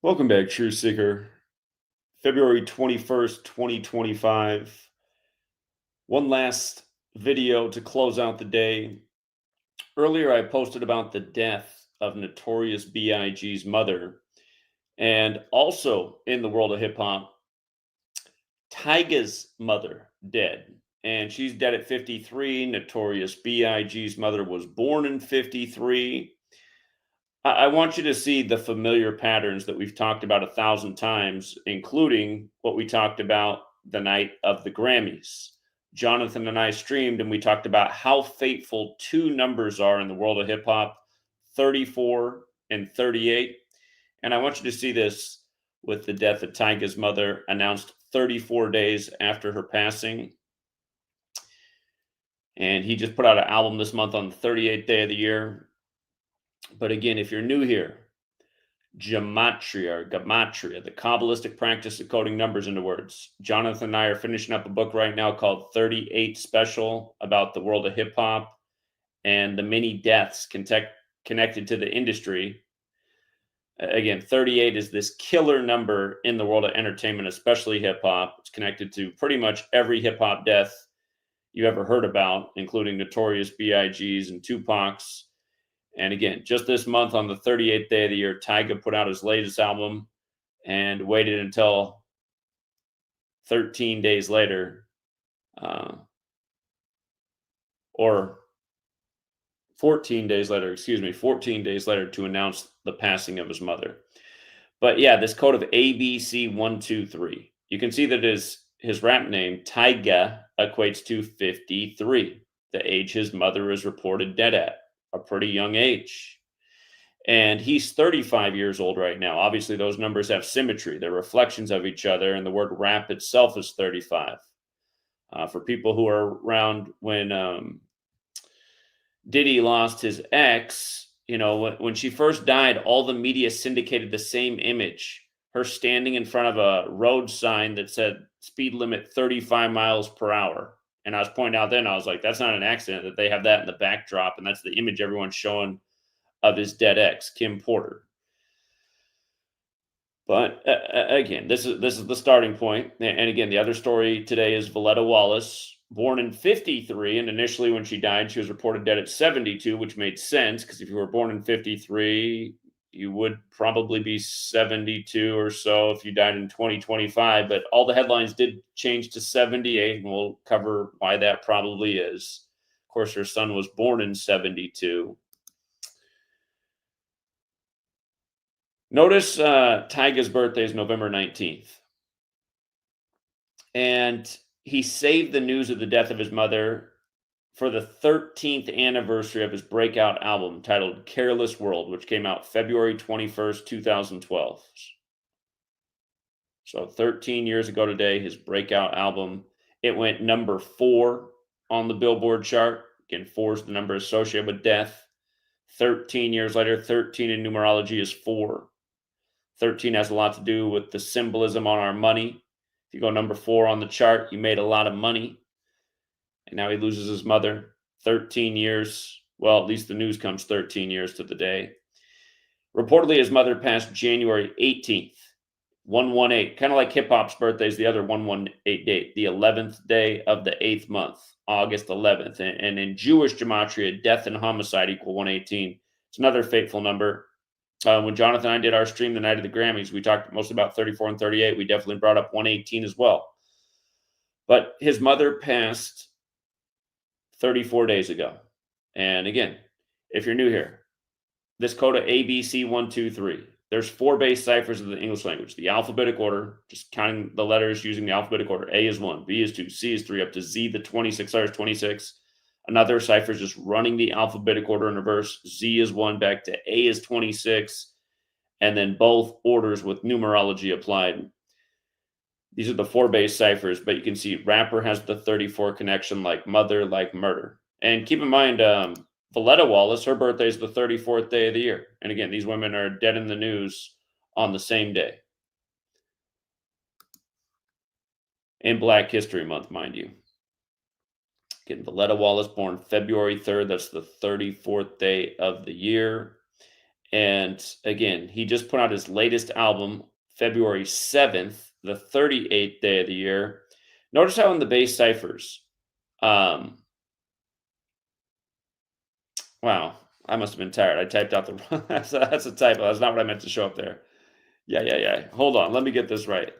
Welcome back, True Seeker. February 21st, 2025. One last video to close out the day. Earlier, I posted about the death of Notorious B.I.G.'s mother. And also in the world of hip hop, Tyga's mother dead. And she's dead at 53. Notorious B.I.G.'s mother was born in 53. I want you to see the familiar patterns that we've talked about 1,000 times, including what we talked about the night of the Grammys. Jonathan and I streamed and we talked about how fateful two numbers are in the world of hip hop, 34 and 38. And I want you to see this with the death of Tyga's mother, announced 34 days after her passing. And he just put out an album this month on the 38th day of the year. But again, if you're new here, Gematria or Gematria, the Kabbalistic practice of coding numbers into words. Jonathan and I are finishing up a book right now called 38 Special about the world of hip hop and the many deaths connected to the industry. Again, 38 is this killer number in the world of entertainment, especially hip hop. It's connected to pretty much every hip hop death you ever heard about, including Notorious B.I.G.'s and Tupac's. And again, just this month on the 38th day of the year, Tyga put out his latest album and waited until 13 days later, or 14 days later, 14 days later to announce the passing of his mother. But yeah, this code of ABC123, you can see that his rap name, Tyga, equates to 53, the age his mother is reported dead at. A pretty young age. And he's 35 years old right now. Obviously, those numbers have symmetry. They're reflections of each other, and the word rap itself is 35. For people who are around when Diddy lost his ex, when she first died, all the media syndicated the same image, her standing in front of a road sign that said speed limit 35 miles per hour. And I was pointing out then, I was like, that's not an accident that they have that in the backdrop. And that's the image everyone's showing of his dead ex, Kim Porter. But again, this is the starting point. And again, the other story today is Valletta Wallace, born in 53. And initially when she died, she was reported dead at 72, which made sense because if you were born in 53, you would probably be 72 or so if you died in 2025, but all the headlines did change to 78, and we'll cover why that probably is. Of course, her son was born in 72. Notice Tyga's birthday is November 19th. And he saved the news of the death of his mother for the 13th anniversary of his breakout album titled Careless World, which came out February 21st, 2012. So 13 years ago today, his breakout album, it went number 4 on the Billboard chart. Again, 4 is the number associated with death. 13 years later, 13 in numerology is 4. 13 has a lot to do with the symbolism on our money. If you go number 4 on the chart, you made a lot of money. And now he loses his mother. 13 years. Well, at least the news comes 13 years to the day. Reportedly, his mother passed January 18th, 118. Kind of like hip hop's birthday is the other 118 date, the 11th day of the 8th month, August 11th. And in Jewish gematria, death and homicide equal 118. It's another fateful number. When Jonathan and I did our stream the night of the Grammys, we talked mostly about 34 and 38. We definitely brought up 118 as well. But his mother passed 34 days ago. And again, if you're new here, this code of ABC123, there's 4 base ciphers of the English language. The alphabetic order, just counting the letters using the alphabetic order. A is 1, B is 2, C is 3, up to Z, the 26 letters, 26. Another cipher is just running the alphabetic order in reverse. Z is 1, back to A is 26. And then both orders with numerology applied. These are the 4 base ciphers, but you can see rapper has the 34 connection, like mother, like murder. And keep in mind, Valletta Wallace, her birthday is the 34th day of the year. And again, these women are dead in the news on the same day. In Black History Month, mind you. Again, Valletta Wallace, born February 3rd. That's the 34th day of the year. And again, he just put out his latest album, February 7th, the 38th day of the year. Notice how in the bass ciphers, wow, I must have been tired. I typed out the wrong, that's a typo. That's not what I meant to show up there. Yeah. Hold on, let me get this right.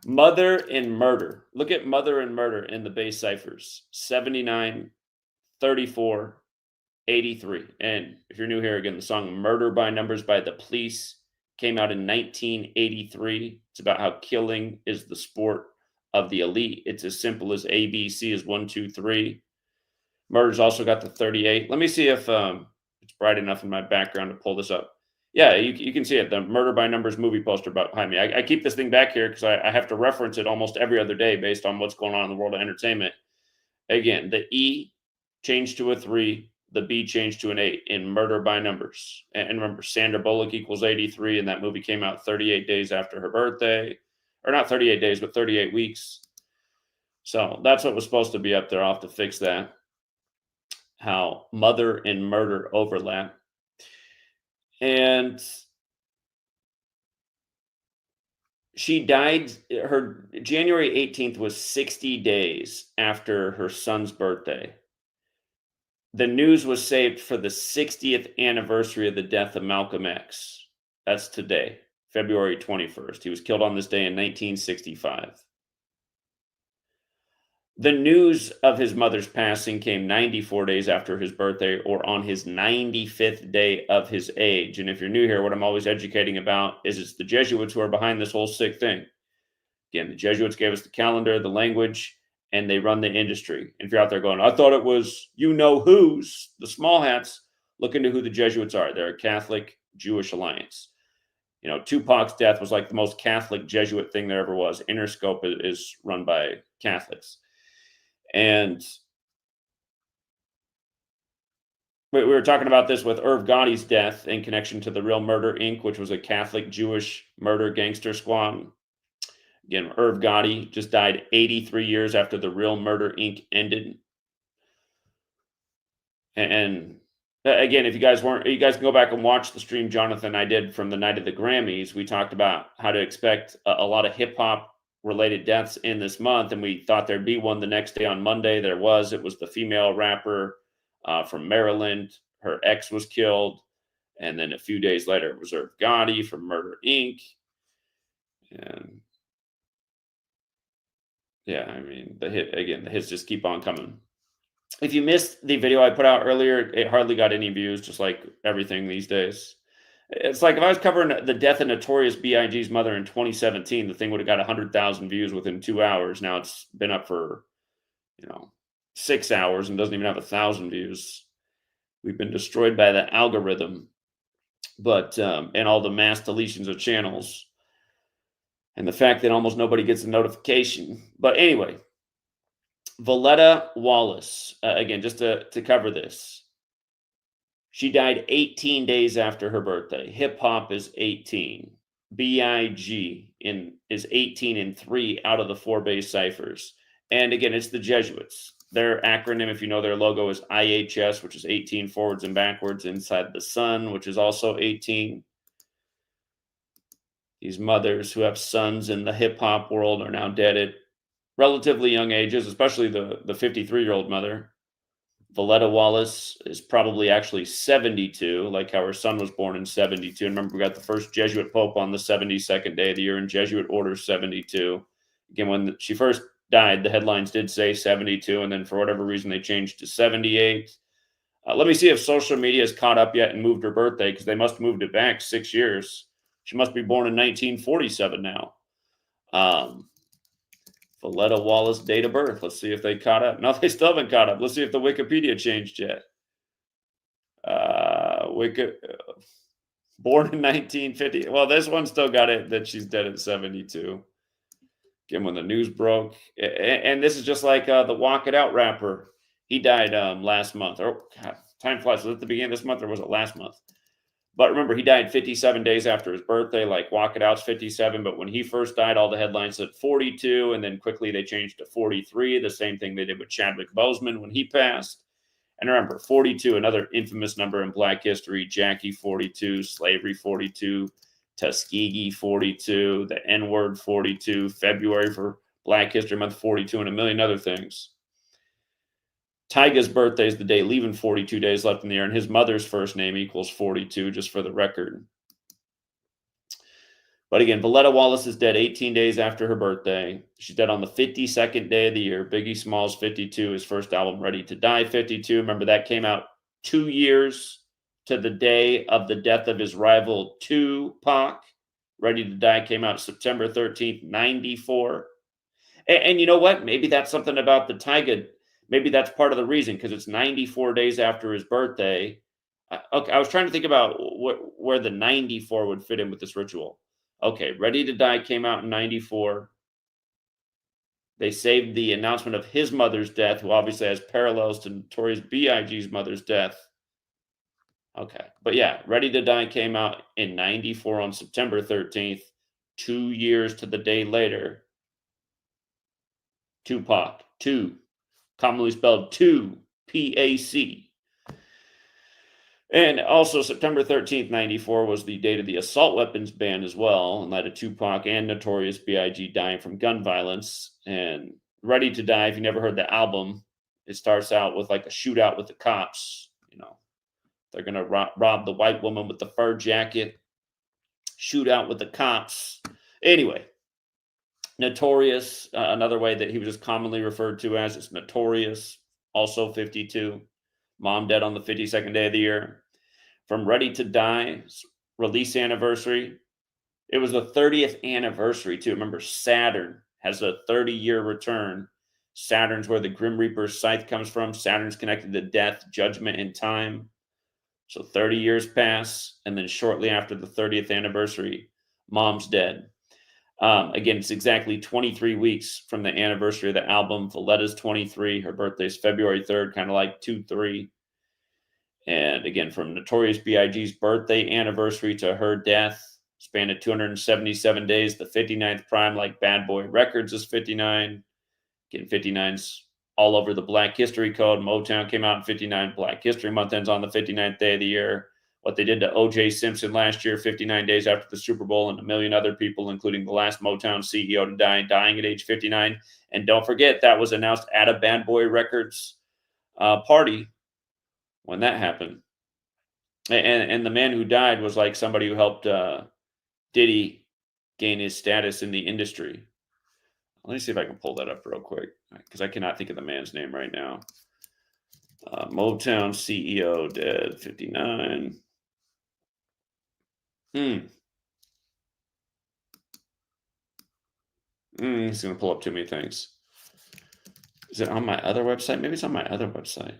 Mother and Murder. Look at Mother and Murder in the bass ciphers. 79, 34, 83. And if you're new here, again, the song Murder by Numbers by The Police came out in 1983. It's about how killing is the sport of the elite. It's as simple as ABC is 1, 2, 3. Murder's also got the 38. Let me see if it's bright enough in my background to pull this up. Yeah, you can see it. The Murder by Numbers movie poster behind me. I keep this thing back here because I have to reference it almost every other day based on what's going on in the world of entertainment. Again, the E changed to a 3. The B changed to an 8 in Murder by Numbers. And remember, Sandra Bullock equals 83, and that movie came out 38 days after her birthday. Or not 38 days, but 38 weeks. So that's what was supposed to be up there. I'll have to fix that. How Mother and Murder overlap. And she died, her January 18th was 60 days after her son's birthday. The news was saved for the 60th anniversary of the death of Malcolm X. That's today, February 21st. He was killed on this day in 1965. The news of his mother's passing came 94 days after his birthday, or on his 95th day of his age. And if you're new here, what I'm always educating about is it's the Jesuits who are behind this whole sick thing. Again, the Jesuits gave us the calendar, the language, and they run the industry. And if you're out there going, I thought it was you-know-who's, the small hats, look into who the Jesuits are. They're a Catholic-Jewish alliance. You know, Tupac's death was like the most Catholic Jesuit thing there ever was. Interscope is run by Catholics. And we were talking about this with Irv Gotti's death in connection to the Real Murder Inc., which was a Catholic Jewish murder gangster squad. Again, Irv Gotti just died 83 years after the Real Murder Inc. ended. And again, if you guys can go back and watch the stream Jonathan and I did from the night of the Grammys. We talked about how to expect a lot of hip hop related deaths in this month, and we thought there'd be one the next day on Monday. There was. It was the female rapper from Maryland. Her ex was killed, and then a few days later it was Irv Gotti from Murder Inc. And yeah, I mean, the hits just keep on coming. If you missed the video I put out earlier, it hardly got any views, just like everything these days. It's like if I was covering the death of Notorious B.I.G.'s mother in 2017, the thing would have got 100,000 views within 2 hours. Now it's been up for, 6 hours and doesn't even have 1,000 views. We've been destroyed by the algorithm, but and all the mass deletions of channels, and the fact that almost nobody gets a notification. But anyway, Voletta Wallace, again, just to cover this. She died 18 days after her birthday. Hip hop is 18. B.I.G. is 18 in 3 out of the 4 base ciphers. And again, it's the Jesuits. Their acronym, if you know their logo, is IHS, which is 18 forwards and backwards, inside the sun, which is also 18. These mothers who have sons in the hip hop world are now dead at relatively young ages, especially the 53-year-old mother. Voletta Wallace is probably actually 72, like how her son was born in 72. And remember, we got the first Jesuit Pope on the 72nd day of the year in Jesuit Order 72. Again, when she first died, the headlines did say 72, and then for whatever reason, they changed to 78. Let me see if social media has caught up yet and moved her birthday, because they must have moved it back 6 years. She must be born in 1947 now. Voletta Wallace date of birth. Let's see if they caught up. No, they still haven't caught up. Let's see if the Wikipedia changed yet. Born in 1950. Well, this one still got it that she's dead at 72. Again, when the news broke. And this is just like the Walk It Out rapper. He died last month. Oh, God, time flies. Was it the beginning of this month or was it last month? But remember, he died 57 days after his birthday, like Walk It Out's 57. But when he first died, all the headlines said 42. And then quickly they changed to 43. The same thing they did with Chadwick Boseman when he passed. And remember, 42, another infamous number in Black history, Jackie 42, slavery 42, Tuskegee 42, the N-word 42, February for Black History Month 42, and a million other things. Tyga's birthday is the day, leaving 42 days left in the year, and his mother's first name equals 42, just for the record. But again, Valletta Wallace is dead 18 days after her birthday. She's dead on the 52nd day of the year. Biggie Smalls 52, his first album, Ready to Die 52. Remember, that came out 2 years to the day of the death of his rival Tupac. Ready to Die came out September 13th, 94. And you know what? Maybe that's something about the Tyga. Maybe that's part of the reason, because it's 94 days after his birthday. Okay, I was trying to think about where the 94 would fit in with this ritual. Okay, Ready to Die came out in 94. They saved the announcement of his mother's death, who obviously has parallels to Notorious B.I.G.'s mother's death. Okay, but yeah, Ready to Die came out in 94 on September 13th, 2 years to the day later. Tupac, 2, commonly spelled 2, P-A-C. And also September 13th, 94 was the date of the assault weapons ban as well, and led to Tupac and Notorious B.I.G. dying from gun violence. And Ready to Die, if you never heard the album, it starts out with like a shootout with the cops. You know, they're going to rob the white woman with the fur jacket, shootout with the cops. Anyway, Notorious, another way that he was just commonly referred to as, is Notorious, also 52. Mom dead on the 52nd day of the year. From Ready to Die's release anniversary, it was the 30th anniversary too. Remember, Saturn has a 30-year return. Saturn's where the Grim Reaper's scythe comes from. Saturn's connected to death, judgment, and time. So 30 years pass, and then shortly after the 30th anniversary, Mom's dead. Again, it's exactly 23 weeks from the anniversary of the album. Valletta's 23. Her birthday's February 3rd, kind of like 2-3. And again, from Notorious B.I.G.'s birthday anniversary to her death, spanned at 277 days. The 59th prime, like Bad Boy Records, is 59. Again, 59's all over the Black History Code. Motown came out in 59. Black History Month ends on the 59th day of the year. What they did to O.J. Simpson last year, 59 days after the Super Bowl, and a million other people, including the last Motown CEO to die, dying at age 59. And don't forget, that was announced at a Bad Boy Records party when that happened. And the man who died was like somebody who helped Diddy gain his status in the industry. Let me see if I can pull that up real quick, because I cannot think of the man's name right now. Motown CEO dead, 59. It's going to pull up too many things. Is it on my other website? Maybe it's on my other website.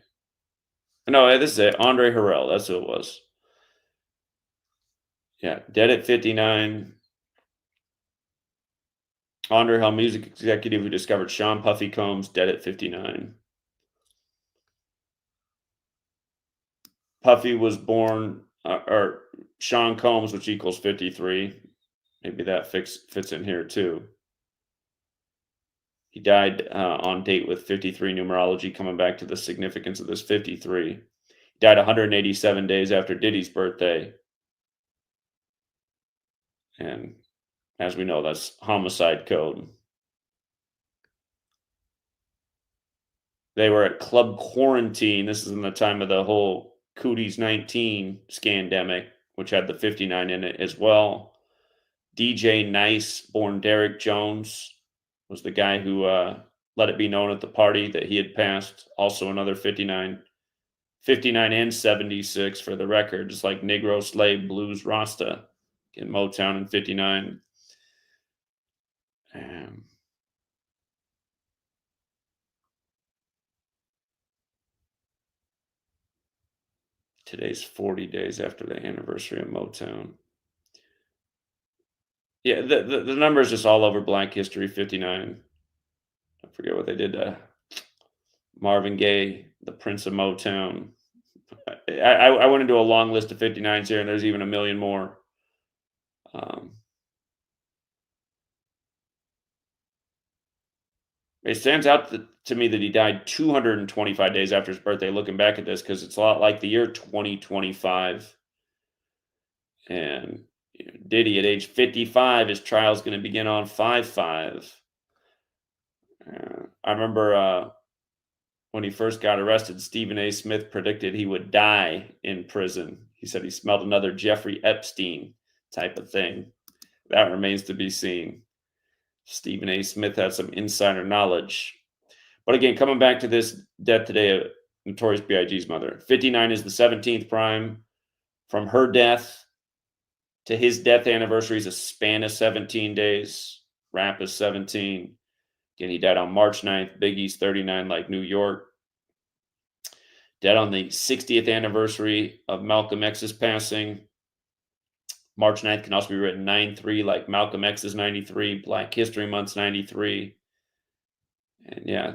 No, this is it. Andre Harrell. That's who it was. Yeah, dead at 59. Andre Harrell, music executive who discovered Sean Puffy Combs, dead at 59. Puffy was born, or Sean Combs, which equals 53. Maybe that fits in here too. He died on date with 53 numerology, coming back to the significance of this 53. He died 187 days after Diddy's birthday. And as we know, that's homicide code. They were at Club Quarantine. This is in the time of the whole Cooties 19 scandemic, which had the 59 in it as well. DJ Nice, born Derek Jones, was the guy who let it be known at the party that he had passed. Also another 59. 59 and 76 for the record, just like Negro Slave Blues Rasta in Motown in 59. Today's 40 days after the anniversary of Motown. Yeah, the number is just all over Black history, 59. I forget what they did to Marvin Gaye, the Prince of Motown. I went into a long list of 59s here, and there's even a million more. It stands out to me that he died 225 days after his birthday, looking back at this, because it's a lot like the year 2025. And Diddy at age 55, his trial is going to begin on 5/5. I remember when he first got arrested, Stephen A. Smith predicted he would die in prison. He said he smelled another Jeffrey Epstein type of thing. That remains to be seen. Stephen A. Smith has some insider knowledge. But again, coming back to this death today of Notorious B.I.G.'s mother, 59 is the 17th prime. From her death to his death anniversary is a span of 17 days. Rap is 17. Again, he died on March 9th. Biggie's 39, like New York. Dead on the 60th anniversary of Malcolm X's passing. March 9th can also be written 9/3, like Malcolm X's 93. Black History Month's 93. And yeah,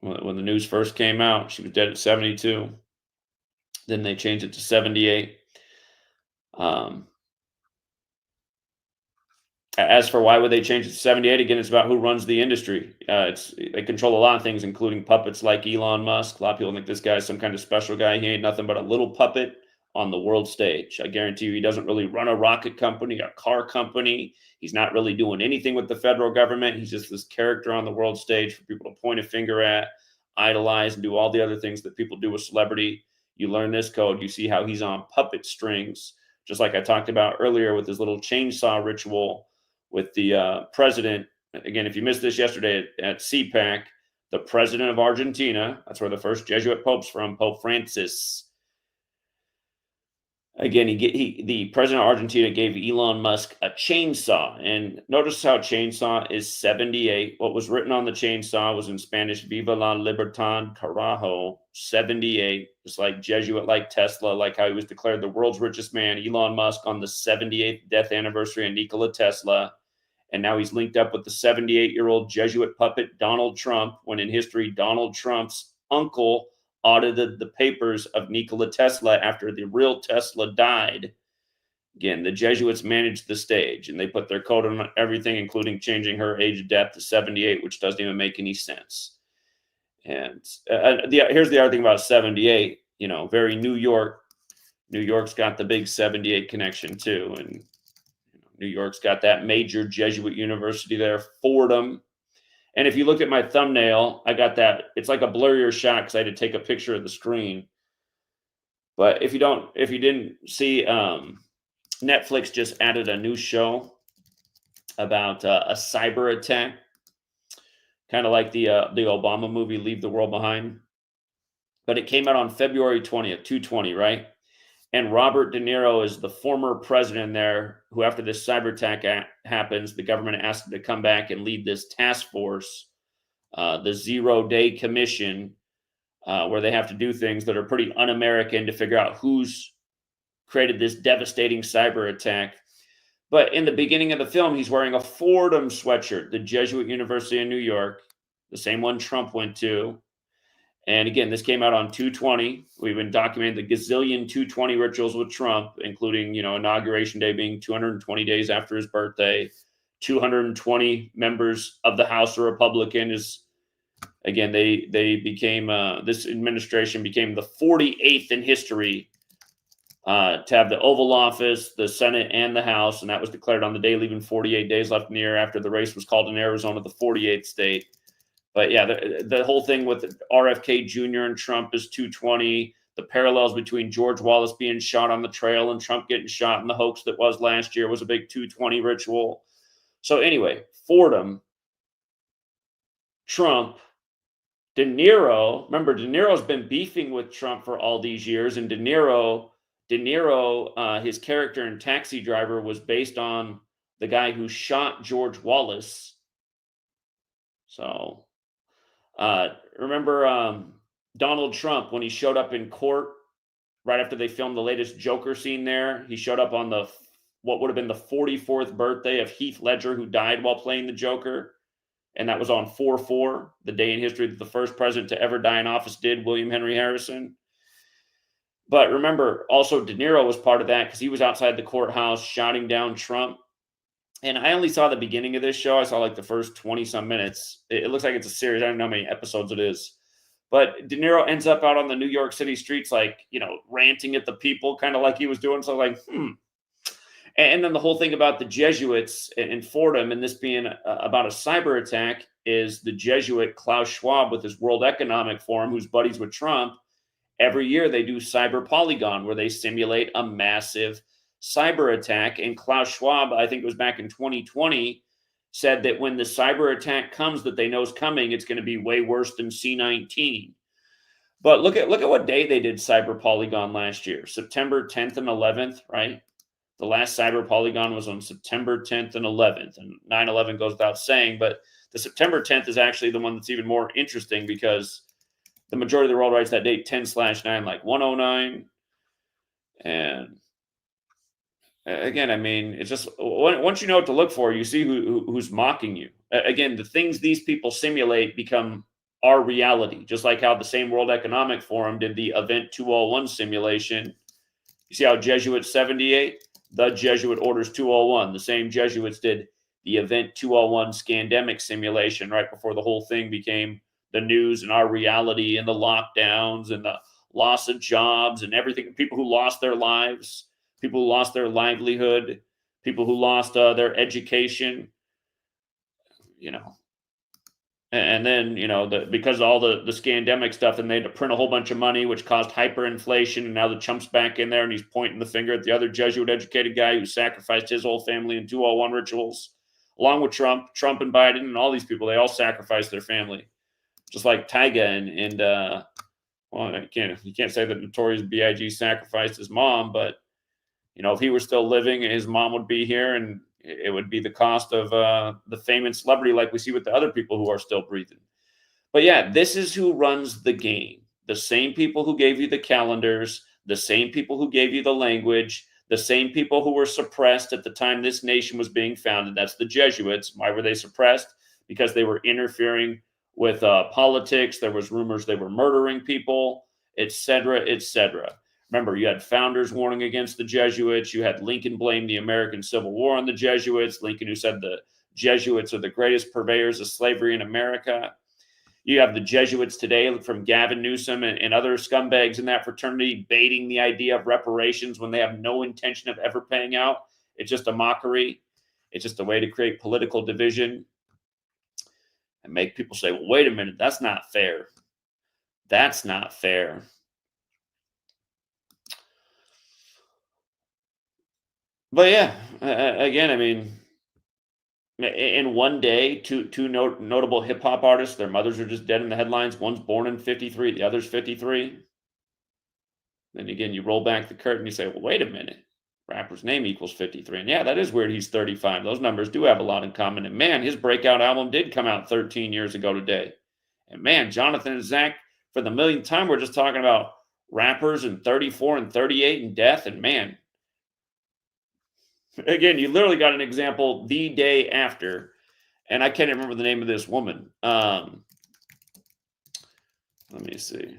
when the news first came out, she was dead at 72. Then they changed it to 78. As for why would they change it to 78, again, it's about who runs the industry. They control a lot of things, including puppets like Elon Musk. A lot of people think this guy's some kind of special guy. He ain't nothing but a little puppet on the world stage. I guarantee you he doesn't really run a rocket company, a car company. He's not really doing anything with the federal government. He's just this character on the world stage for people to point a finger at, idolize, and do all the other things that people do with celebrity. You learn this code, you see how he's on puppet strings, just like I talked about earlier with his little chainsaw ritual with the president. Again, if you missed this yesterday at CPAC, the president of Argentina, that's where the first Jesuit pope's from, Pope Francis. Again, the president of Argentina gave Elon Musk a chainsaw. And notice how chainsaw is 78. What was written on the chainsaw was in Spanish, Viva la Libertad, Carajo, 78. Just like Jesuit, like Tesla, like how he was declared the world's richest man, Elon Musk, on the 78th death anniversary of Nikola Tesla. And now he's linked up with the 78-year-old Jesuit puppet Donald Trump, when in history, Donald Trump's uncle audited the papers of Nikola Tesla after the real Tesla died. Again, the Jesuits managed the stage, and they put their code on everything, including changing her age of death to 78, which doesn't even make any sense. And here's the other thing about 78, very New York. New York's got the big 78 connection too. And New York's got that major Jesuit university there, Fordham. And if you look at my thumbnail, I got that. It's like a blurrier shot because I had to take a picture of the screen. But if you didn't see, Netflix just added a new show about a cyber attack, kind of like the Obama movie Leave the World Behind. But it came out on February 20th, 2/20, right? And Robert De Niro is the former president there, who, after this cyber attack happens, the government asked him to come back and lead this task force, the 0-Day Commission, where they have to do things that are pretty un-American to figure out who's created this devastating cyber attack. But in the beginning of the film, he's wearing a Fordham sweatshirt, the Jesuit University in New York, the same one Trump went to. And again, this came out on 2/20. We've been documenting the gazillion 2/20 rituals with Trump, including, Inauguration Day being 220 days after his birthday. 220 members of the House are Republican. Again, they became, this administration became the 48th in history to have the Oval Office, the Senate, and the House. And that was declared on the day leaving 48 days left in the year after the race was called in Arizona, the 48th state. But yeah, the whole thing with RFK Jr. and Trump is 2/20. The parallels between George Wallace being shot on the trail and Trump getting shot in the hoax that was last year was a big 2/20 ritual. So anyway, Fordham, Trump, De Niro. Remember, De Niro's been beefing with Trump for all these years, and De Niro, his character in Taxi Driver was based on the guy who shot George Wallace. So. Remember Donald Trump, when he showed up in court right after they filmed the latest Joker scene there? He showed up on what would have been the 44th birthday of Heath Ledger, who died while playing the Joker. And that was on 4/4, the day in history that the first president to ever die in office did, William Henry Harrison. But remember, also De Niro was part of that because he was outside the courthouse shouting down Trump. And I only saw the beginning of this show. I saw like the first 20 some minutes. It looks like it's a series. I don't know how many episodes it is. But De Niro ends up out on the New York City streets, like, ranting at the people, kind of like he was doing. So like, And then the whole thing about the Jesuits in Fordham and this being about a cyber attack is the Jesuit Klaus Schwab with his World Economic Forum, who's buddies with Trump. Every year they do Cyber Polygon, where they simulate a massive cyber attack. And Klaus Schwab, I think it was back in 2020, said that when the cyber attack comes that they know is coming, it's going to be way worse than C-19. But look at what day they did Cyber Polygon last year, September 10th and 11th, right? The last Cyber Polygon was on September 10th and 11th, and 9/11 goes without saying, but the September 10th is actually the one that's even more interesting because the majority of the world writes that date 10/9, like 109. And again, I mean, it's just once you know what to look for, you see who's mocking you. Again, the things these people simulate become our reality, just like how the same World Economic Forum did the Event 201 simulation. You see how Jesuit 78? The Jesuit Orders 201. The same Jesuits did the Event 201 scandemic simulation right before the whole thing became the news and our reality and the lockdowns and the loss of jobs and everything. People who lost their lives, people who lost their livelihood, people who lost their education, And then, because of all the scandemic stuff, and they had to print a whole bunch of money, which caused hyperinflation. And now the Trump's back in there and he's pointing the finger at the other Jesuit educated guy who sacrificed his whole family in 201 rituals, along with Trump and Biden and all these people. They all sacrificed their family, just like Tyga and well, you can't say that Notorious B.I.G. sacrificed his mom, but if he were still living, his mom would be here, and it would be the cost of the fame and celebrity like we see with the other people who are still breathing. But yeah, this is who runs the game. The same people who gave you the calendars, the same people who gave you the language, the same people who were suppressed at the time this nation was being founded. That's the Jesuits. Why were they suppressed? Because they were interfering with politics. There was rumors they were murdering people, etc., etc. Remember, you had founders warning against the Jesuits. You had Lincoln blame the American Civil War on the Jesuits. Lincoln, who said the Jesuits are the greatest purveyors of slavery in America. You have the Jesuits today from Gavin Newsom and other scumbags in that fraternity baiting the idea of reparations when they have no intention of ever paying out. It's just a mockery. It's just a way to create political division and make people say, well, wait a minute, that's not fair. That's not fair. But yeah, again, I mean, in one day, two notable hip hop artists, their mothers are just dead in the headlines. One's born in 53, the other's 53. Then again, you roll back the curtain, you say, well, wait a minute. Rapper's name equals 53. And yeah, that is weird. He's 35. Those numbers do have a lot in common. And man, his breakout album did come out 13 years ago today. And man, Jonathan and Zach, for the millionth time, we're just talking about rappers in 34 and 38 and death. And man, again, you literally got an example the day after, and I can't remember the name of this woman. Let me see.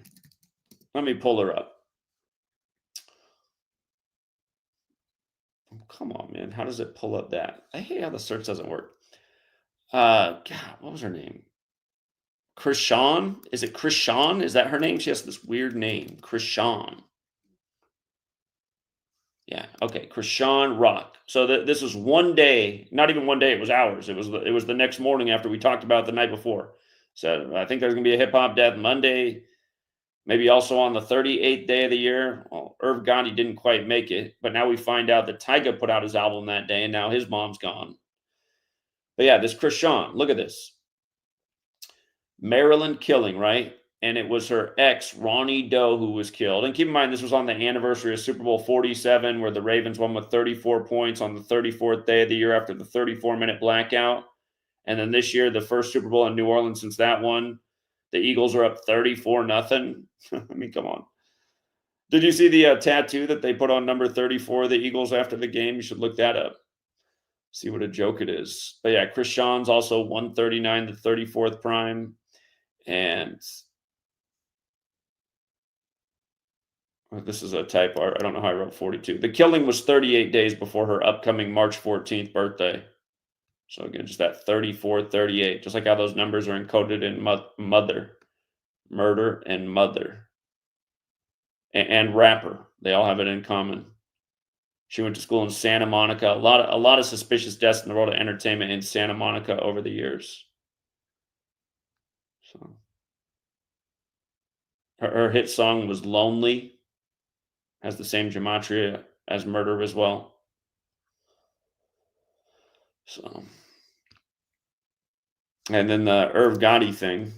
Let me pull her up. Oh, come on, man. How does it pull up that? I hate how the search doesn't work. God, what was her name? Krishan? Is it Krishan? Is that her name? She has this weird name. Krishan. Yeah. Okay. Krishan Rock. So this was one day, not even one day. It was hours. It was the next morning after we talked about it the night before. So I think there's going to be a hip hop death Monday, maybe also on the 38th day of the year. Well, Irv Gotti didn't quite make it, but now we find out that Tyga put out his album that day and now his mom's gone. But yeah, this Krishan, look at this. Maryland killing, right? And it was her ex, Ronnie Doe, who was killed. And keep in mind, this was on the anniversary of Super Bowl 47, where the Ravens won with 34 points on the 34th day of the year after the 34-minute blackout. And then this year, the first Super Bowl in New Orleans since that one, the Eagles are up 34-0. I mean, come on. Did you see the tattoo that they put on number 34 of the Eagles after the game? You should look that up. See what a joke it is. But yeah, Krishan's also 139, the 34th prime. And this is a typo. I don't know how I wrote 42. The killing was 38 days before her upcoming March 14th birthday. So again, just that 3438, just like how those numbers are encoded in mother, murder, and mother, and rapper. They all have it in common. She went to school in Santa Monica. A lot of suspicious deaths in the world of entertainment in Santa Monica over the years. So her hit song was "Lonely," has the same gematria as murder as well. So, and then the Irv Gotti thing.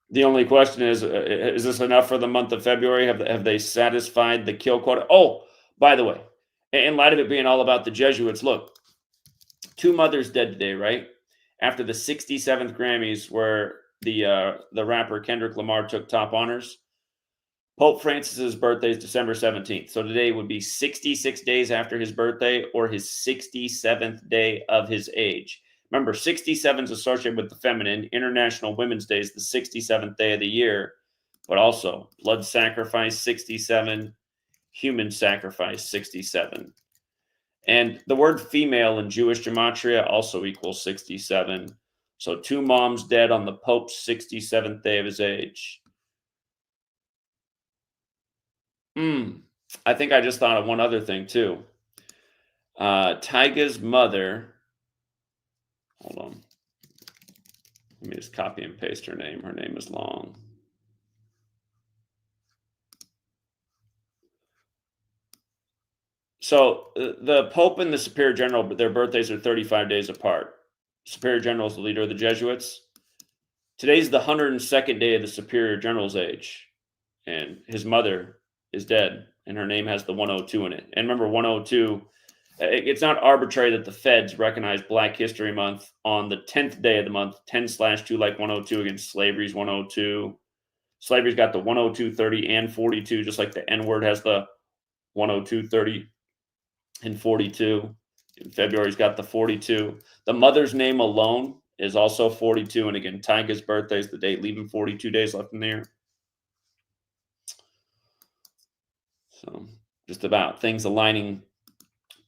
The only question is this enough for the month of February? Have they satisfied the kill quota? Oh, by the way, in light of it being all about the Jesuits, look, two mothers dead today, right? After the 67th Grammys, where the rapper Kendrick Lamar took top honors. Pope Francis's birthday is December 17th. So today would be 66 days after his birthday or his 67th day of his age. Remember, 67 is associated with the feminine. International Women's Day is the 67th day of the year, but also blood sacrifice 67, human sacrifice 67. And the word female in Jewish gematria also equals 67. So two moms dead on the Pope's 67th day of his age. I think I just thought of one other thing too. Tyga's mother. Hold on. Let me just copy and paste her name. Her name is long. So the Pope and the Superior General, their birthdays are 35 days apart. Superior General is the leader of the Jesuits. Today's the 102nd day of the Superior General's age, and his mother is dead, and her name has the 102 in it. And remember, 102, it's not arbitrary that the feds recognize Black History Month on the 10th day of the month, 10/2, like 102 against slavery's 102. Slavery's got the 102, 30, and 42, just like the N-word has the 102, 30, and 42. In February's got the 42. The mother's name alone is also 42. And again, Tyga's birthday is the date, leaving 42 days left in the year. So just about things aligning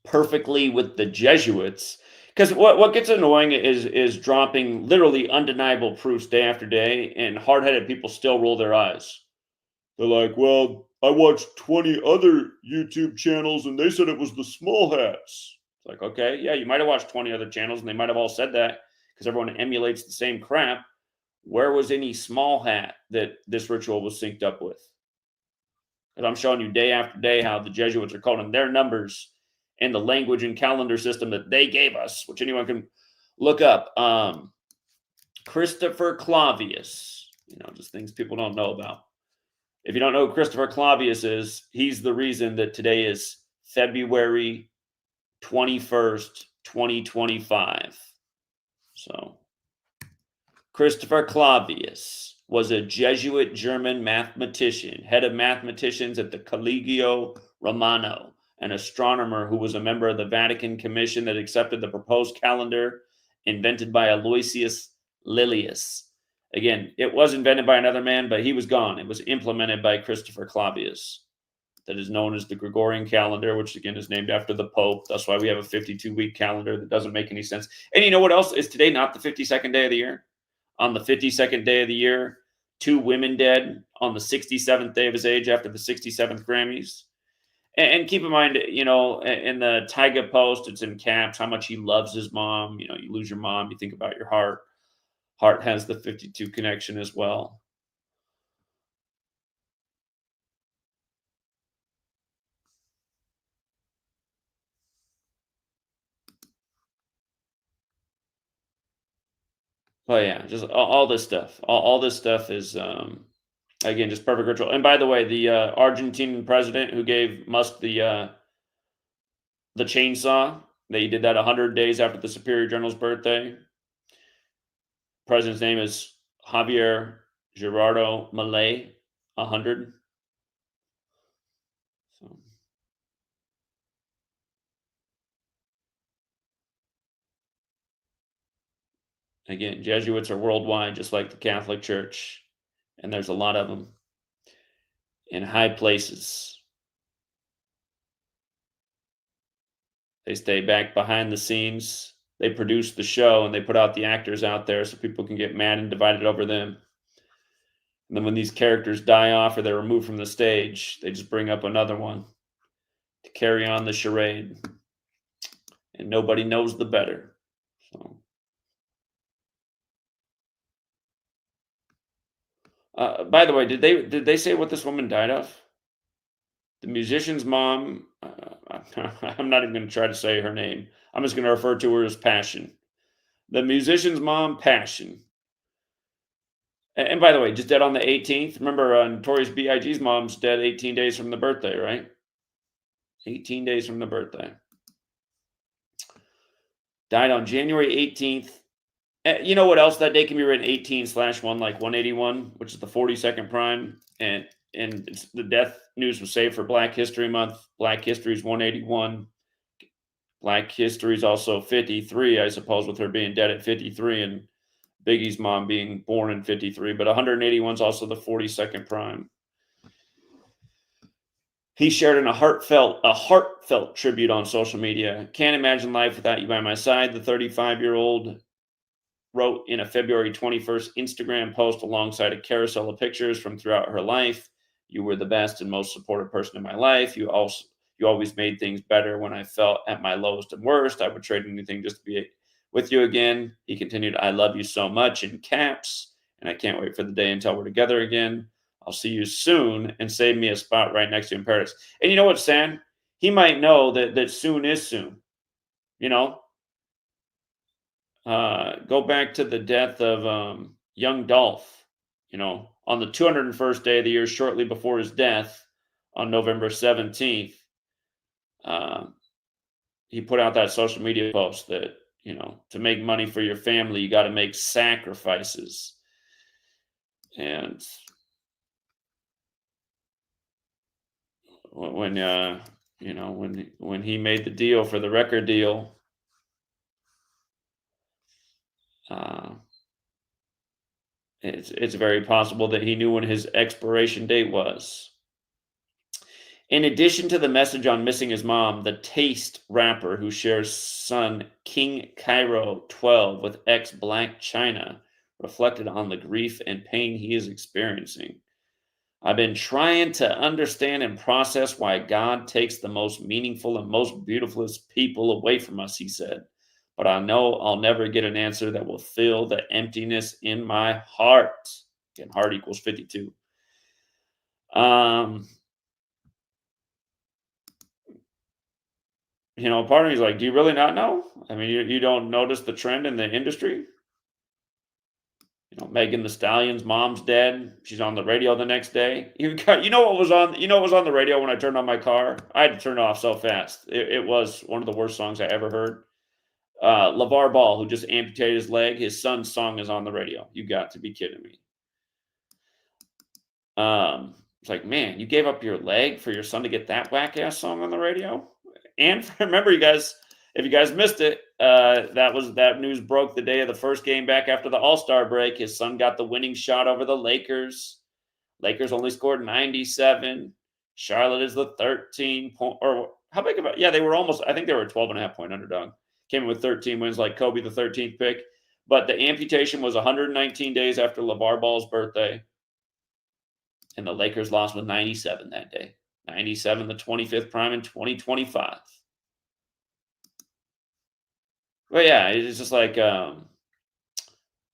perfectly with the Jesuits. Because what gets annoying is dropping literally undeniable proofs day after day, and hard-headed people still roll their eyes. They're like, well, I watched 20 other YouTube channels and they said it was the small hats. It's like, okay, yeah, you might have watched 20 other channels and they might have all said that because everyone emulates the same crap. Where was any small hat that this ritual was synced up with? Because I'm showing you day after day how the Jesuits are coding their numbers and the language and calendar system that they gave us, which anyone can look up. Christopher Clavius, just things people don't know about. If you don't know who Christopher Clavius is, he's the reason that today is February 21st, 2025. So, Christopher Clavius was a Jesuit German mathematician, head of mathematicians at the Collegio Romano, an astronomer who was a member of the Vatican Commission that accepted the proposed calendar invented by Aloysius Lilius. Again, it was invented by another man, but he was gone. It was implemented by Christopher Clavius. That is known as the Gregorian calendar, which again is named after the Pope. That's why we have a 52-week calendar that doesn't make any sense. And you know what else? Is today not the 52nd day of the year? On the 52nd day of the year, two women dead on the 67th day of his age after the 67th Grammys. And keep in mind, in the Tyga post, it's in caps, how much he loves his mom. You lose your mom, you think about your heart. Heart has the 52 connection as well. Oh yeah, just all this stuff. All this stuff is again just perfect ritual. And by the way, the Argentinian president who gave Musk the chainsaw, they did that 100 days after the Superior General's birthday. President's name is Javier Gerardo Milei. 100. So again, Jesuits are worldwide, just like the Catholic Church, and there's a lot of them in high places. They stay back behind the scenes. They produce the show and they put out the actors out there so people can get mad and divided over them. And then when these characters die off or they're removed from the stage, they just bring up another one to carry on the charade. And nobody knows the better. So, by the way, did they say what this woman died of? The musician's mom. I'm not even going to try to say her name. I'm just going to refer to her as Passion. The musician's mom, Passion. And by the way, just dead on the 18th. Remember, Notorious B.I.G.'s mom's dead 18 days from the birthday, right? 18 days from the birthday. Died on January 18th. You know what else that day can be written 18/1, like 181, which is the 42nd prime. And the death news was saved for Black History Month. Black History is 181. Black History is also 53, I suppose, with her being dead at 53 and Biggie's mom being born in 53. But 181 is also the 42nd prime. He shared in a heartfelt tribute on social media. Can't imagine life without you by my side. The 35-year-old wrote in a February 21st Instagram post alongside a carousel of pictures from throughout her life. You were the best and most supportive person in my life. You always made things better when I felt at my lowest and worst. I would trade anything just to be with you again. He continued, I love you so much in caps, and I can't wait for the day until we're together again. I'll see you soon and save me a spot right next to you in paradise. And you know what, Sam? He might know that soon is soon. You know, go back to the death of young Dolph, you know, on the 201st day of the year, shortly before his death on November 17th, he put out that social media post that, you know, to make money for your family, you got to make sacrifices. And when you know, when he made the deal for the record deal, it's very possible that he knew when his expiration date was. In addition to the message on missing his mom, the Taste rapper who shares son King Cairo 12 with ex Blac Chyna reflected on the grief and pain he is experiencing. I've been trying to understand and process why God takes the most meaningful and most beautifulest people away from us, he said. But I know I'll never get an answer that will fill the emptiness in my heart. Again, heart equals 52. You know, part of me is like, do you really not know? I mean, you don't notice the trend in the industry? You know, Megan Thee Stallion's mom's dead. She's on the radio the next day. You know what was on the radio when I turned on my car? I had to turn it off so fast. It was one of the worst songs I ever heard. LeVar Ball, who just amputated his leg, his son's song is on the radio. You got to be kidding me. It's like, man, you gave up your leg for your son to get that whack ass song on the radio. And remember, you guys, if you guys missed it, that news broke the day of the first game back after the All-Star break. His son got the winning shot over the Lakers. Lakers only scored 97. Charlotte is the 13 point, or how big about? Yeah, they were almost. I think they were a 12.5 point underdog. Came in with 13 wins, like Kobe, the 13th pick. But the amputation was 119 days after LeVar Ball's birthday, and the Lakers lost with 97 that day. 97, the 25th prime in 2025. But yeah, it's just like I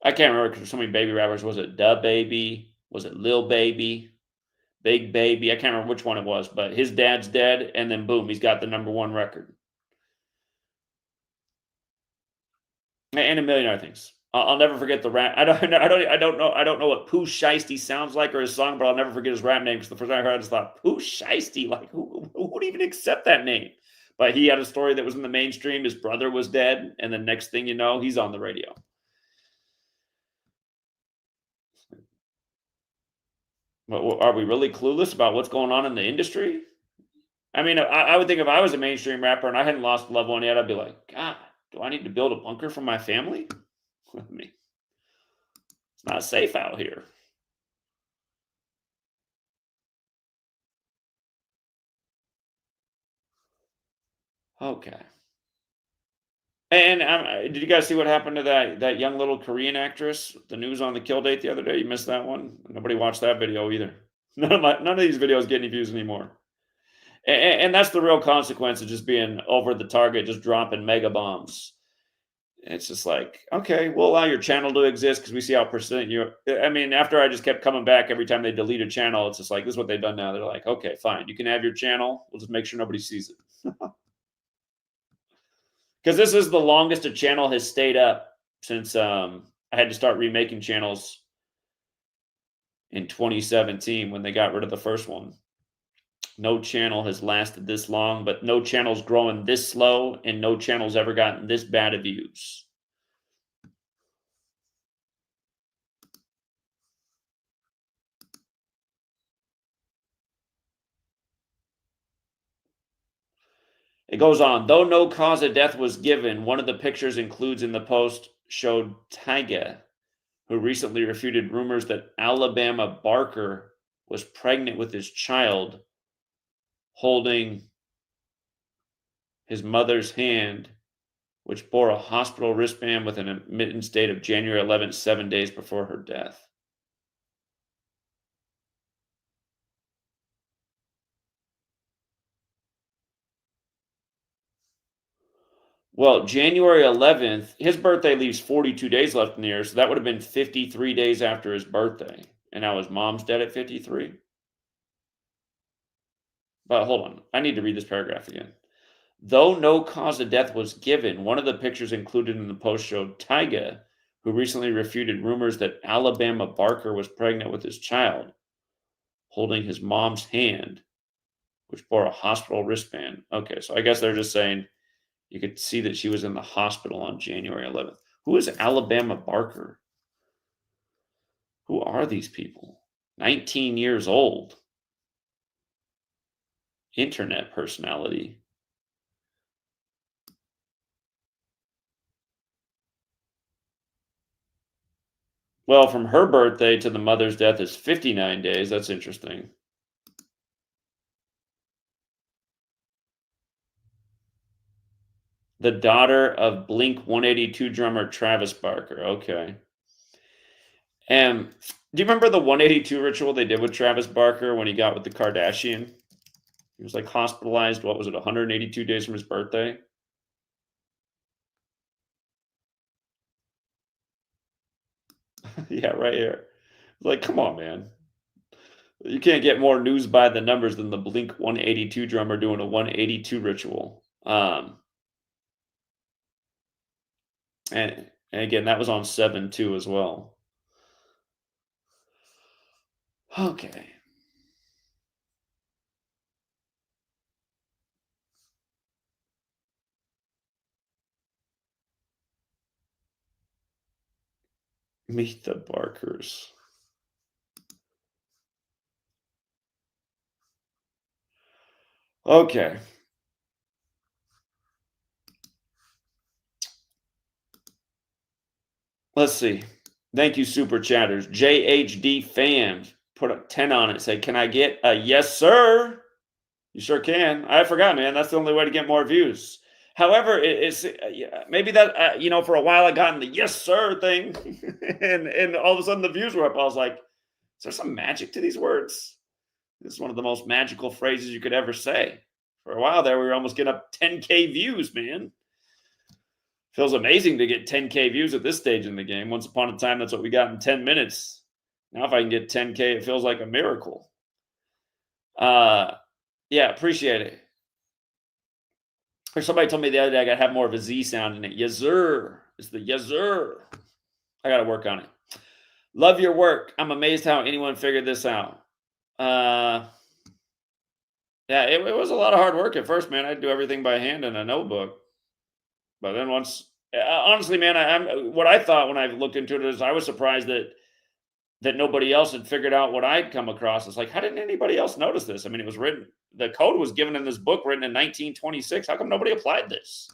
can't remember because so many baby rappers. Was it Da Baby? Was it Lil Baby? Big Baby? I can't remember which one it was, but his dad's dead, and then boom, he's got the #1 record. And a million other things. I'll never forget the rap. I don't know what Pooh Shiesty sounds like or his song, but I'll never forget his rap name because the first time I heard it, I just thought Pooh Shiesty, like who would even accept that name? But he had a story that was in the mainstream. His brother was dead, and the next thing you know, he's on the radio. Are we really clueless about what's going on in the industry? I mean, I would think if I was a mainstream rapper and I hadn't lost a loved one yet, I'd be like, God, do I need to build a bunker for my family? I mean, it's not safe out here. Okay. And did you guys see what happened to that young little Korean actress? The news on the kill date the other day. You missed that one. Nobody watched that video either. None of these videos get any views anymore. And that's the real consequence of just being over the target, just dropping mega bombs. It's just like, okay, we'll allow your channel to exist because we see how persistent you. I mean, after I just kept coming back every time they delete a channel, it's just like, this is what they've done now. They're like, okay, fine, you can have your channel. We'll just make sure nobody sees it. Because this is the longest a channel has stayed up since I had to start remaking channels in 2017 when they got rid of the first one. No channel has lasted this long, but no channel's growing this slow, and no channel's ever gotten this bad of views. It goes on. Though no cause of death was given, one of the pictures includes in the post showed Tyga, who recently refuted rumors that Alabama Barker was pregnant with his child, holding his mother's hand, which bore a hospital wristband with an admittance date of January 11th, 7 days before her death. Well, January 11th, his birthday leaves 42 days left in the year, so that would have been 53 days after his birthday. And now his mom's dead at 53. But hold on, I need to read this paragraph again. Though no cause of death was given, one of the pictures included in the post showed Tyga, who recently refuted rumors that Alabama Barker was pregnant with his child, holding his mom's hand, which bore a hospital wristband. Okay, so I guess they're just saying you could see that she was in the hospital on January 11th. Who is Alabama Barker? Who are these people? 19 years old. Internet personality. Well, from her birthday to the mother's death is 59 days. That's interesting. The daughter of Blink 182 drummer Travis Barker. Okay. And do you remember the 182 ritual they did with Travis Barker when he got with the Kardashian? He was like hospitalized, what was it, 182 days from his birthday? Yeah, right here. Like, come on, man. You can't get more news by the numbers than the Blink 182 drummer doing a 182 ritual. And again, that was on 7/2 as well. Okay. Meet the Barkers. Okay. Let's see. Thank you, super chatters. JHD fans put a 10 on it. Say, can I get a yes, sir? You sure can. I forgot, man. That's the only way to get more views. However, it's maybe that for a while I got in the yes, sir thing, and all of a sudden the views were up. I was like, is there some magic to these words? This is one of the most magical phrases you could ever say. For a while there, we were almost getting up 10K views, man. Feels amazing to get 10K views at this stage in the game. Once upon a time, that's what we got in 10 minutes. Now, if I can get 10K, it feels like a miracle. Yeah, appreciate it. Or somebody told me the other day I got to have more of a Z sound in it. Yes, sir. It's the yes, sir. I got to work on it. Love your work. I'm amazed how anyone figured this out. Yeah, it was a lot of hard work at first, man. I'd do everything by hand in a notebook. But then honestly, man, what I thought when I looked into it is I was surprised that nobody else had figured out what I'd come across. It's like, how didn't anybody else notice this? I mean, it was written, the code was given in this book written in 1926. How come nobody applied this?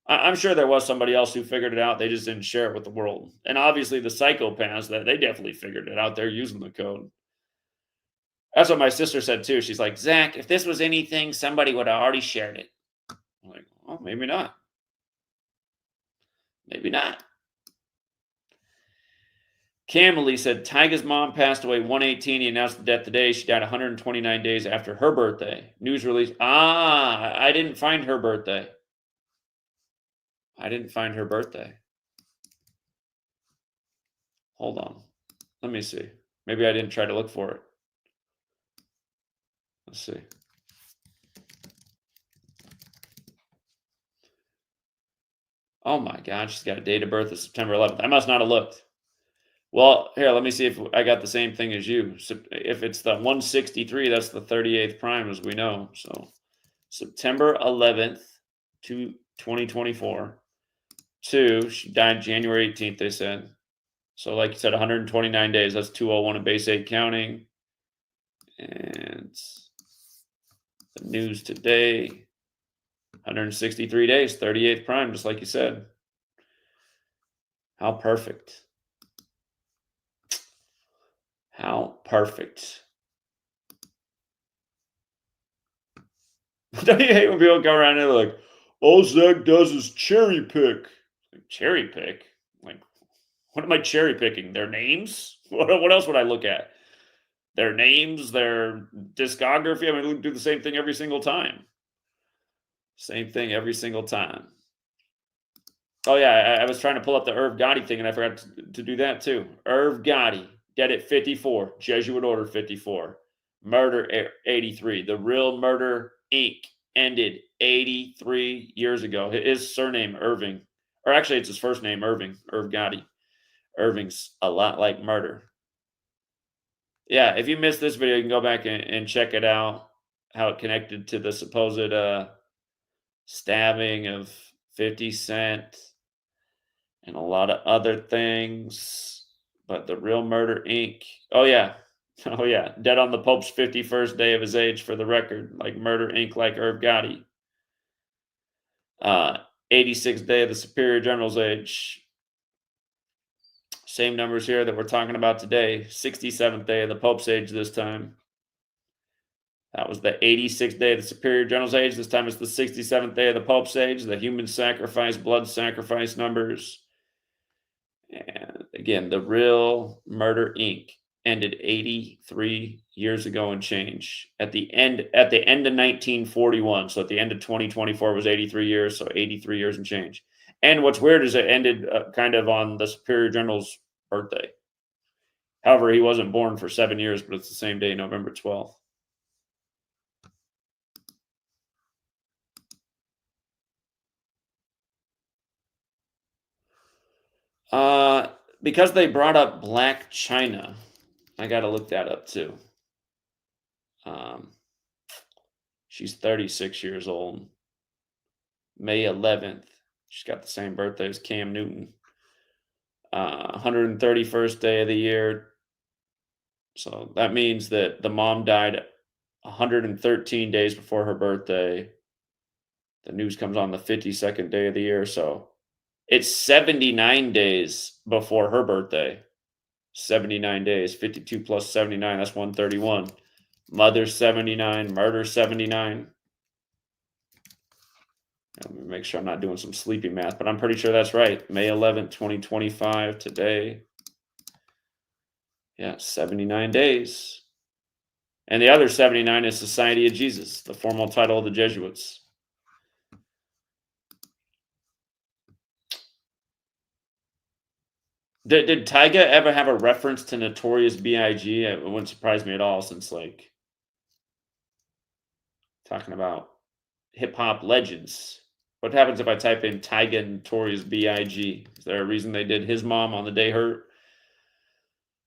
I'm sure there was somebody else who figured it out. They just didn't share it with the world. And obviously the psychopaths, they definitely figured it out. They're using the code. That's what my sister said too. She's like, Zach, if this was anything, somebody would have already shared it. I'm like, Well, maybe not. Maybe not. Camely said Tyga's mom passed away 118. He announced the death today. She died 129 days after her birthday. News release. I didn't find her birthday. I didn't find her birthday. Hold on. Let me see. Maybe I didn't try to look for it. Let's see. Oh my God, she's got a date of birth of September 11th. I must not have looked. Well, here, let me see if I got the same thing as you. So if it's the 163, that's the 38th prime, as we know. So September 11th, 2024. She died January 18th, they said. So like you said, 129 days. That's 201 in base 8 counting. And the news today, 163 days, 38th prime, just like you said. How perfect. How perfect. Don't you hate when people go around and they're like, all Zach does is cherry pick? Like, cherry pick? Like, what am I cherry picking? Their names? What else would I look at? Their names, their discography? I mean, we do the same thing every single time. Same thing every single time. Oh, yeah, I was trying to pull up the Irv Gotti thing, and I forgot to do that, too. Irv Gotti, dead at 54. Jesuit order 54. Murder 83. The Real Murder, Inc. ended 83 years ago. His surname, Irving. Or actually, it's his first name, Irving. Irv Gotti. Irving's a lot like murder. Yeah, if you missed this video, you can go back and check it out. How it connected to the supposed stabbing of 50 Cent and a lot of other things. But the Real Murder, Inc. Oh, yeah. Oh, yeah. Dead on the Pope's 51st day of his age, for the record. Like Murder, Inc., like Irv Gotti. 86th day of the Superior General's age. Same numbers here that we're talking about today. 67th day of the Pope's age this time. That was the 86th day of the Superior General's age. This time it's the 67th day of the Pope's age. The human sacrifice, blood sacrifice numbers. And again, the Real Murder, Inc. ended 83 years ago and change. At the end of 1941. So at the end of 2024 was 83 years. So 83 years and change. And what's weird is it ended kind of on the Superior General's birthday. However, he wasn't born for 7 years, but it's the same day, November 12th. Because they brought up Blac Chyna, I got to look that up too. She's 36 years old. May 11th. She's got the same birthday as Cam Newton. 131st day of the year. So that means that the mom died 113 days before her birthday. The news comes on the 52nd day of the year. So it's 79 days before her birthday. 79 days. 52 plus 79. That's 131. Mother 79. Murder 79. Let me make sure I'm not doing some sleepy math, but I'm pretty sure that's right. May 11th, 2025, today. Yeah, 79 days. And the other 79 is Society of Jesus, the formal title of the Jesuits. Did Tyga ever have a reference to Notorious B.I.G.? It wouldn't surprise me at all, since, like, talking about hip-hop legends. What happens if I type in Tyga Notorious B.I.G.? Is there a reason they did his mom on the day her?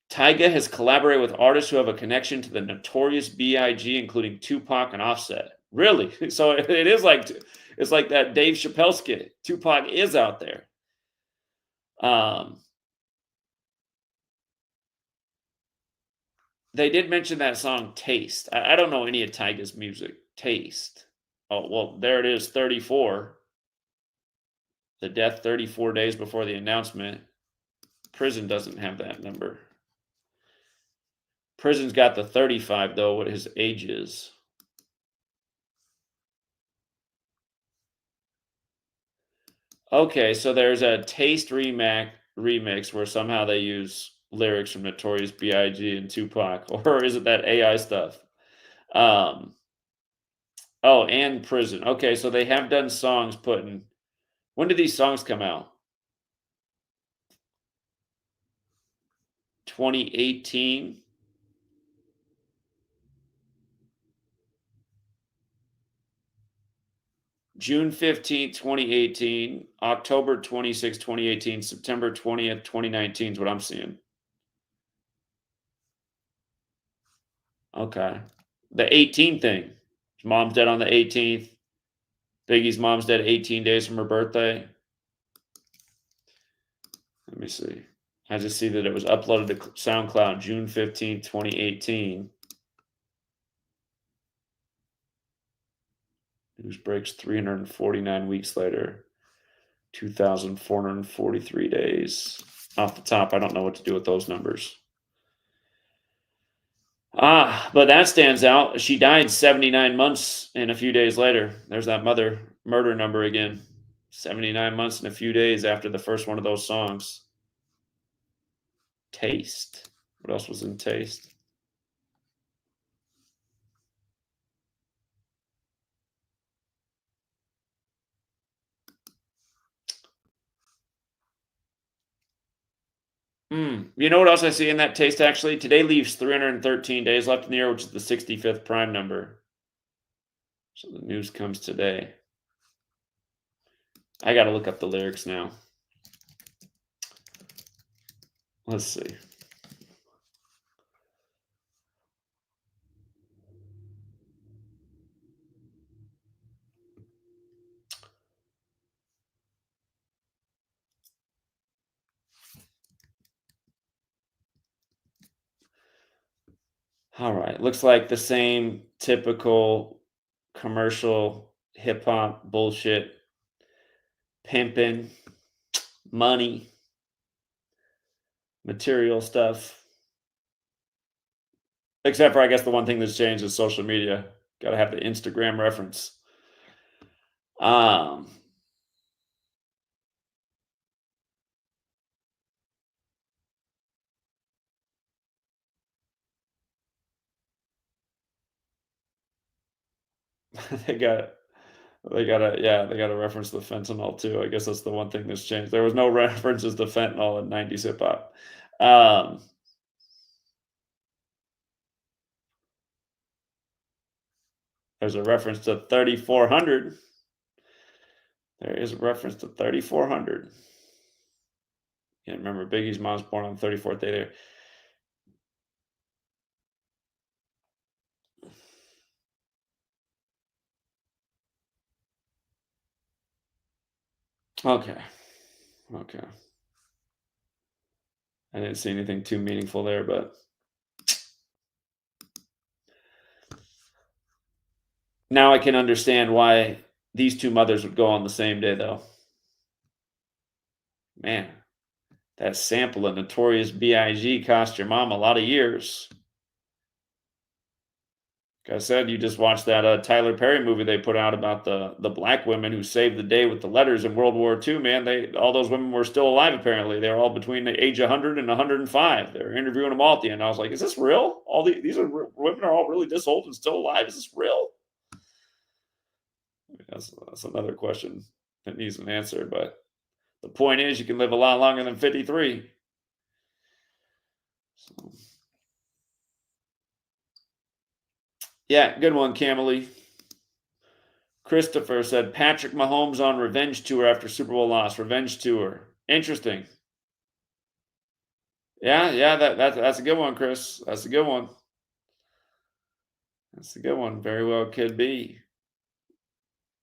Tyga has collaborated with artists who have a connection to the Notorious B.I.G., including Tupac and Offset. Really? So it is like, it's like that Dave Chappelle skit. Tupac is out there. They did mention that song Taste. I don't know any of Tyga's music. Taste. Oh, well, there it is, 34. The death 34 days before the announcement. Prison doesn't have that number. Prison's got the 35, though, what his age is. Okay, so there's a Taste remix where somehow they use lyrics from Notorious B.I.G. and Tupac, or is it that AI stuff? Um, oh, and Prison. Okay, so they have done songs putting. When did these songs come out? 2018. June 15th, 2018, October 26th, 2018, September 20th, 2019 is what I'm seeing. Okay. The 18 thing. His mom's dead on the 18th. Biggie's mom's dead 18 days from her birthday. Let me see. I just see that it was uploaded to SoundCloud June 15th, 2018. News breaks 349 weeks later. 2,443 days. Off the top, I don't know what to do with those numbers. But that stands out. She died 79 months and a few days later. There's that murder number again. 79 months and a few days after the first one of those songs. Taste. What else was in Taste? You know what else I see in that Taste, actually? Today leaves 313 days left in the year, which is the 65th prime number. So the news comes today. I got to look up the lyrics now. Let's see. All right. Looks like the same typical commercial hip hop bullshit. Pimping, money, material stuff. Except for, I guess, the one thing that's changed is social media. Got to have the Instagram reference. They got to reference the fentanyl too. I guess that's the one thing that's changed. There was no references to fentanyl in 90s hip hop. There's a reference to 3400. There is a reference to 3400. Yeah, remember Biggie's mom's born on the 34th day there. Okay. I didn't see anything too meaningful there, but now I can understand why these two mothers would go on the same day, though. Man, that sample of Notorious B.I.G. cost your mom a lot of years. Like I said, you just watched that Tyler Perry movie they put out about the black women who saved the day with the letters in World War II. Man, all those women were still alive. Apparently, they were all between the age of 100 and 105. They were interviewing them all at the end. I was like, "Is this real? Women are all really this old and still alive? Is this real?" That's another question that needs an answer. But the point is, you can live a lot longer than 53. So. Yeah, good one, Camely. Christopher said Patrick Mahomes on revenge tour after Super Bowl loss. Revenge tour. Interesting. Yeah, that's a good one, Chris. That's a good one. That's a good one. Very well could be.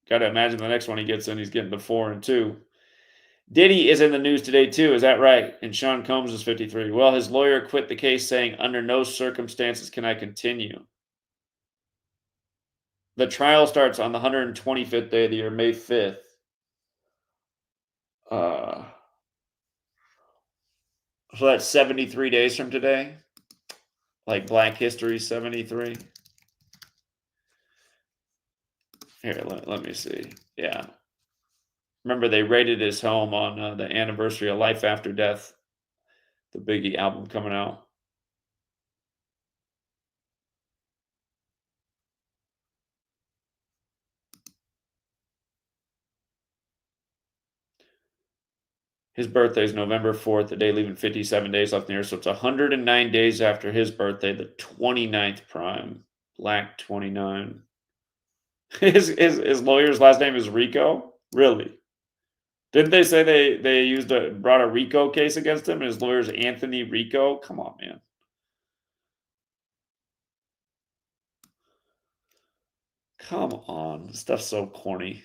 Got to imagine the next one he gets in, he's getting to 4-2. Diddy is in the news today too. Is that right? And Sean Combs is 53. Well, his lawyer quit the case, saying under no circumstances can I continue. The trial starts on the 125th day of the year, May 5th. So that's 73 days from today. Like Black History 73. Here, let me see. Yeah. Remember, they raided his home on the anniversary of Life After Death, the Biggie album coming out. His birthday is November 4th, the day leaving 57 days left in the year. So it's 109 days after his birthday, the 29th prime. Blac 29. His lawyer's last name is Rico? Really? Didn't they say they brought a Rico case against him and his lawyer's Anthony Rico? Come on, man. Come on. This stuff's so corny.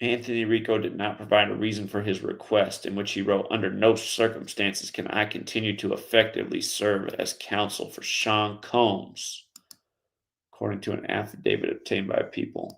Anthony Rico did not provide a reason for his request, in which he wrote, "Under no circumstances can I continue to effectively serve as counsel for Sean Combs," according to an affidavit obtained by People.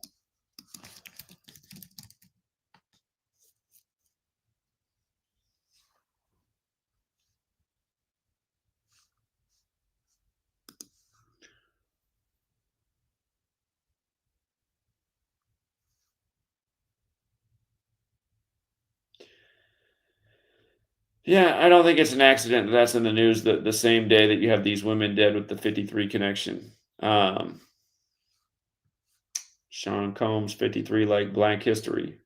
Yeah, I don't think it's an accident that's in the news the same day that you have these women dead with the 53 connection. Sean Combs, 53, like Black History.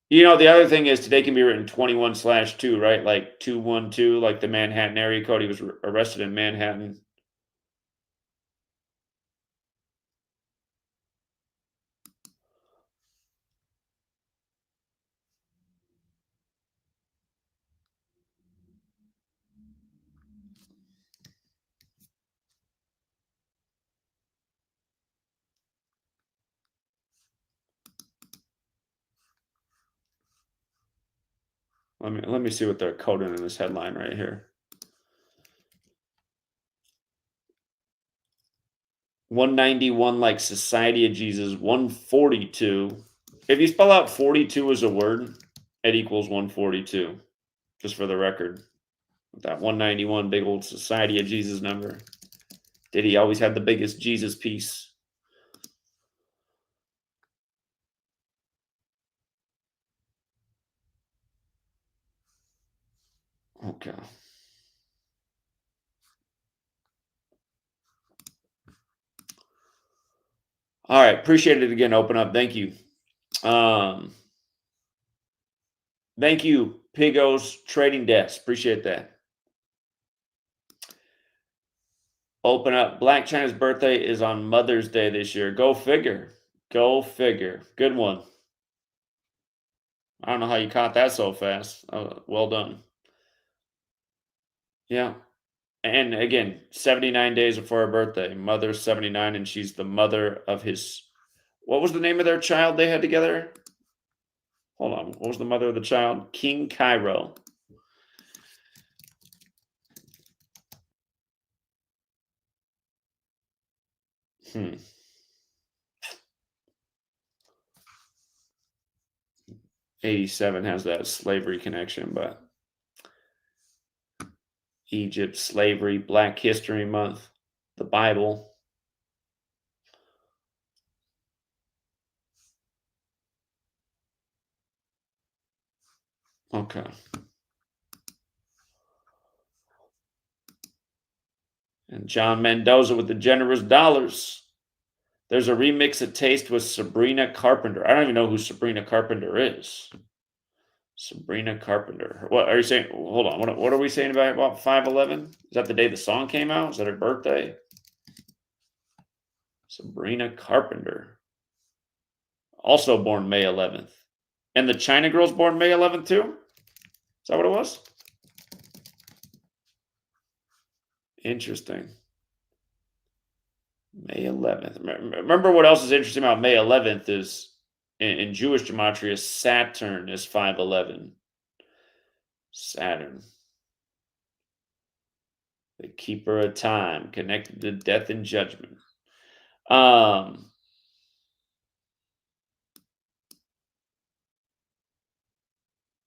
You know, the other thing is today can be written 21/2, right? Like 212, like the Manhattan area code. He was arrested in Manhattan. Let me see what they're coding in this headline right here. 191 like Society of Jesus, 142. If you spell out 42 as a word, it equals 142. Just for the record. With that 191 big old Society of Jesus number. Diddy always had the biggest Jesus piece. Okay. All right. Appreciate it again. Open up. Thank you. Thank you, Pigos Trading Desk. Appreciate that. Open up. Blac Chyna's birthday is on Mother's Day this year. Go figure. Go figure. Good one. I don't know how you caught that so fast. Well done. Yeah. And again, 79 days before her birthday. Mother's 79, and she's the mother of his. What was the name of their child they had together? Hold on. What was the mother of the child? King Cairo. Hmm. 87 has that slavery connection, but Egypt, slavery, Black History Month, the Bible. Okay. And John Mendoza with the generous dollars. There's a remix of Taste with Sabrina Carpenter. I don't even know who Sabrina Carpenter is. Sabrina Carpenter. What are you saying? Hold on. What are we saying about 5/11? Is that the day the song came out? Is that her birthday? Sabrina Carpenter. Also born May 11th. And the China girl's born May 11th too? Is that what it was? Interesting. May 11th. Remember what else is interesting about May 11th is in Jewish gematria, Saturn is 511. Saturn, the keeper of time, connected to death and judgment.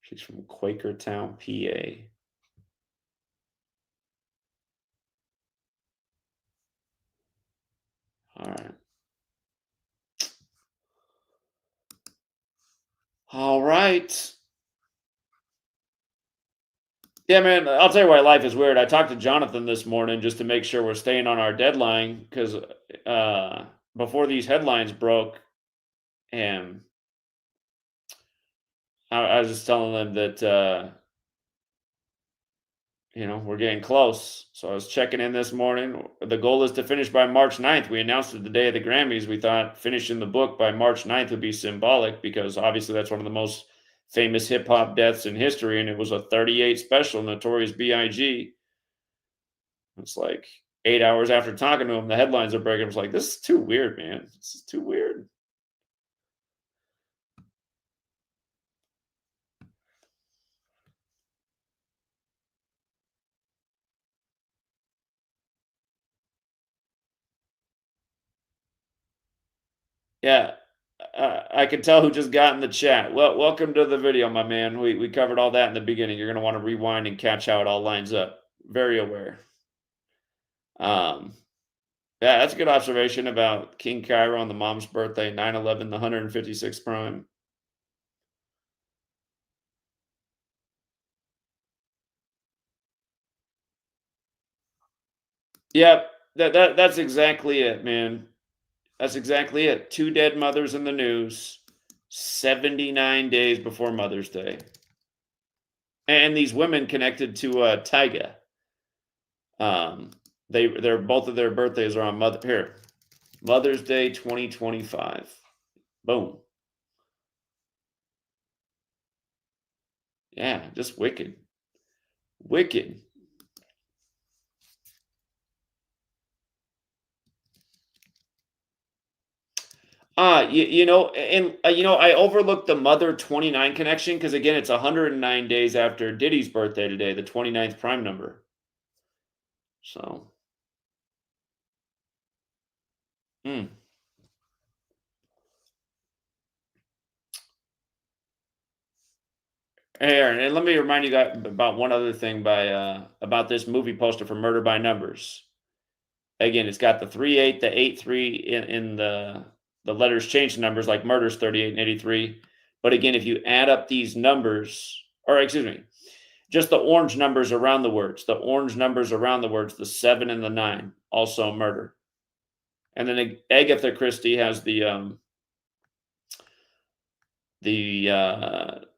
She's from Quakertown, PA. All right. All right. Yeah, man, I'll tell you why life is weird. I talked to Jonathan this morning just to make sure we're staying on our deadline because before these headlines broke, and I was just telling them that we're getting close. So I was checking in this morning. The goal is to finish by March 9th. We announced it the day of the Grammys. We thought finishing the book by March 9th would be symbolic because obviously that's one of the most famous hip hop deaths in history. And it was a 38 special, Notorious B.I.G. It's like 8 hours after talking to him, the headlines are breaking. I was like, this is too weird, man. This is too weird. Yeah, I can tell who just got in the chat. Well, welcome to the video, my man. We covered all that in the beginning. You're going to want to rewind and catch how it all lines up. Very aware. Yeah, that's a good observation about King Cairo on the mom's birthday, 9/11, the 156th prime. Yep, that's exactly it, man. That's exactly it. 2 dead mothers in the news, 79 days before Mother's Day. And these women connected to Tyga. They're both of their birthdays are on Mother's Day 2025. Boom. Yeah, just wicked. Wicked. I overlooked the Mother 29 connection because again, it's 109 days after Diddy's birthday today, the 29th prime number. So, hmm. Hey, Aaron, and let me remind you guys about one other thing about this movie poster for Murder by Numbers. Again, it's got the 38, the 83 in the letters change the numbers like murder's 38 and 83. But again, if you add up these numbers, or excuse me, just the orange numbers around the words, the 7 and the 9, also murder. And then Agatha Christie has the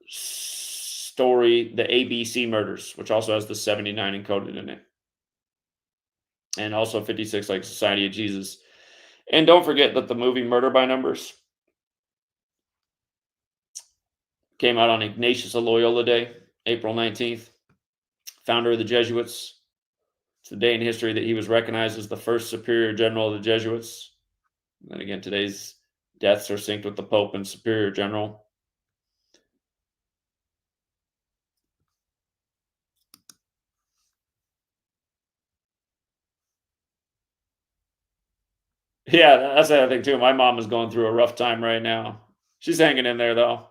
story, the ABC murders, which also has the 79 encoded in it. And also 56, like Society of Jesus. And don't forget that the movie Murder by Numbers came out on Ignatius of Loyola Day, April 19th, founder of the Jesuits. It's the day in history that he was recognized as the first superior general of the Jesuits. And again, today's deaths are synced with the Pope and superior general. Yeah, that's the other thing too. My mom is going through a rough time right now. She's hanging in there though.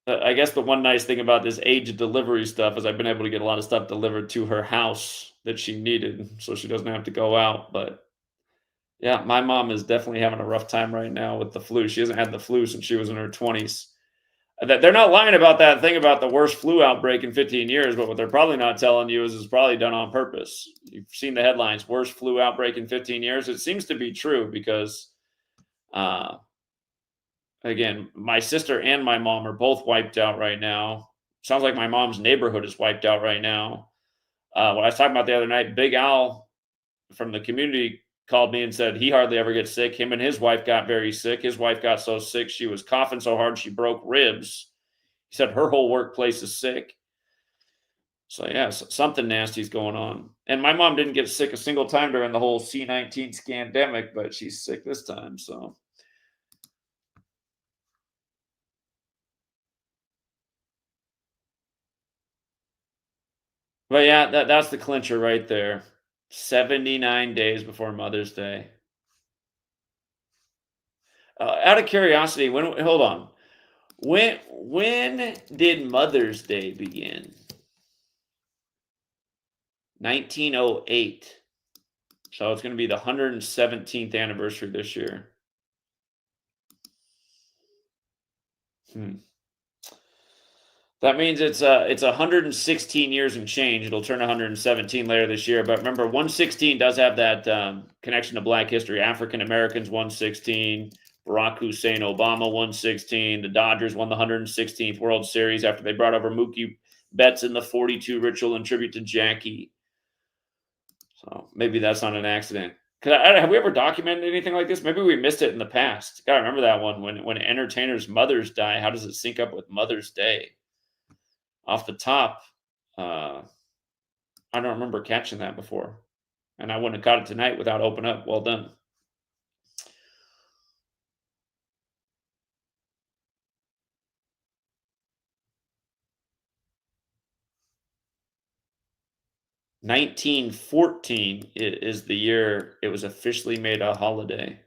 I guess the one nice thing about this age delivery stuff is I've been able to get a lot of stuff delivered to her house that she needed, so she doesn't have to go out. But yeah, my mom is definitely having a rough time right now with the flu. She hasn't had the flu since she was in her 20s. They're not lying about that thing about the worst flu outbreak in 15 years, but what they're probably not telling you is it's probably done on purpose. You've seen the headlines, worst flu outbreak in 15 years. It seems to be true because, again, my sister and my mom are both wiped out right now. Sounds like my mom's neighborhood is wiped out right now. What I was talking about the other night, Big Al from the community called me and said he hardly ever gets sick. Him and his wife got very sick. His wife got so sick she was coughing so hard she broke ribs. He said her whole workplace is sick. So yeah, something nasty's going on. And my mom didn't get sick a single time during the whole C-19 scandemic, but she's sick this time. So, but yeah, that's the clincher right there. 79 days before Mother's Day. Out of curiosity, when hold on, when did Mother's Day begin? 1908. So it's going to be the 117th anniversary this year. That means it's 116 years and change. It'll turn 117 later this year. But remember, 116 does have that connection to Black history. African Americans 116. Barack Hussein Obama 116. The Dodgers won the 116th World Series after they brought over Mookie Betts in the 42 ritual in tribute to Jackie. So maybe that's not an accident. Have we ever documented anything like this? Maybe we missed it in the past. Gotta remember that one. When entertainers' mothers die, how does it sync up with Mother's Day? Off the top, I don't remember catching that before. And I wouldn't have caught it tonight without open up. Well done. (1914) is the year it was officially made a holiday.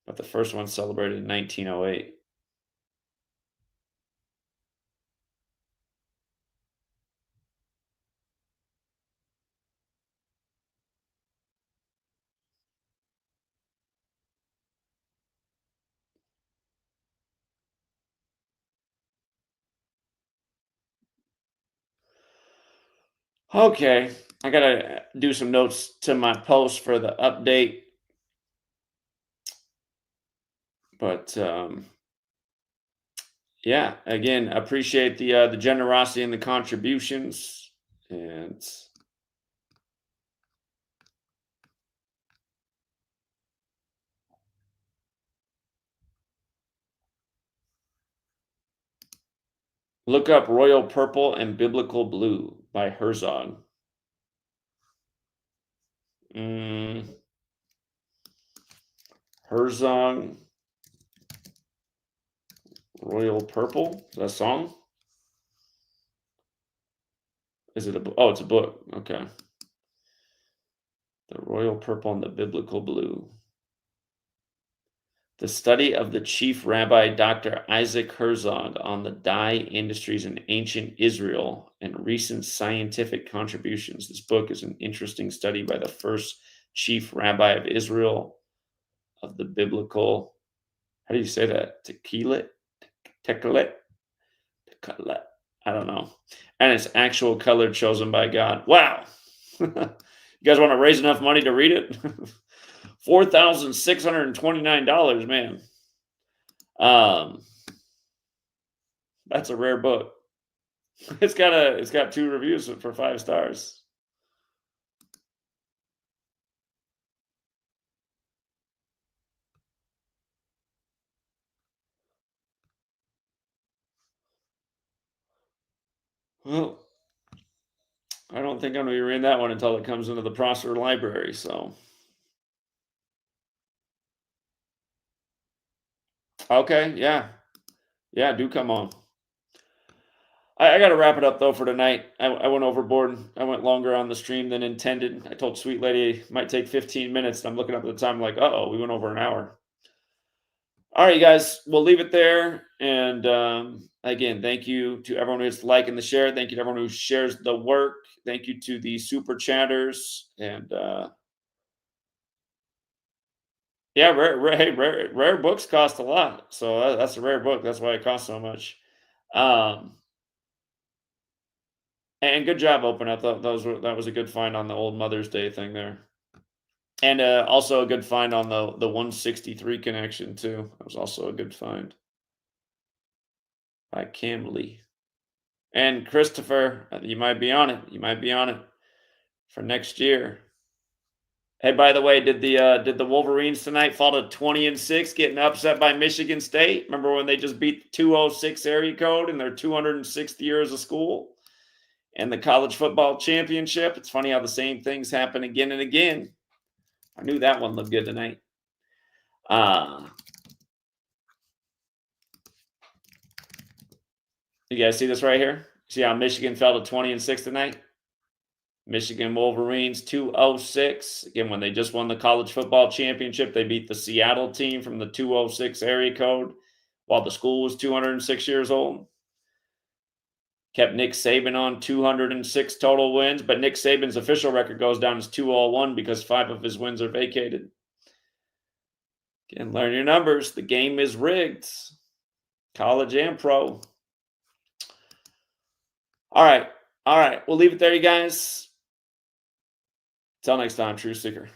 But the first one celebrated in 1908. Okay, I gotta do some notes to my post for the update. But yeah, again, appreciate the generosity and the contributions, and look up Royal Purple and Biblical Blue by Herzog. Herzog, Royal Purple. Is that a song? Is it a book? Oh, it's a book. Okay. The Royal Purple and the Biblical Blue. The study of the chief rabbi, Dr. Isaac Herzog, on the dye industries in ancient Israel and recent scientific contributions. This book is an interesting study by the first chief rabbi of Israel of the biblical, how do you say that? Tekelet? Tekelet? Tekelet. I don't know. And its actual color chosen by God. Wow. You guys want to raise enough money to read it? $4,629, man. That's a rare book. It's got 2 reviews for 5 stars. Well, I don't think I'm gonna be reading that one until it comes into the Prosser library. So, okay, yeah, do come on. I got to wrap it up though for tonight. I went overboard. I went longer on the stream than intended. I told Sweet Lady it might take 15 minutes. And I'm looking up at the time like, oh, we went over an hour. All right, you guys, we'll leave it there. And again, thank you to everyone who's liking the share. Thank you to everyone who shares the work. Thank you to the super chatters. And yeah, rare books cost a lot. So that's a rare book. That's why it costs so much. And good job, Open Up. That was a good find on the old Mother's Day thing there. And also a good find on the 163 connection too. That was also a good find by Cam Lee. And Christopher, you might be on it. You might be on it for next year. Hey, by the way, did the Wolverines tonight fall to 20-6, getting upset by Michigan State? Remember when they just beat the 206 area code in their 206th year as a school and the college football championship? It's funny how the same things happen again and again. I knew that one looked good tonight. You guys see this right here? See how Michigan fell to 20-6 tonight? Michigan Wolverines 206. Again, when they just won the college football championship, they beat the Seattle team from the 206 area code while the school was 206 years old. Kept Nick Saban on 206 total wins, but Nick Saban's official record goes down as 201 because 5 of his wins are vacated. Again, learn your numbers. The game is rigged. College and pro. All right. We'll leave it there, you guys. Till next time, True Seeker.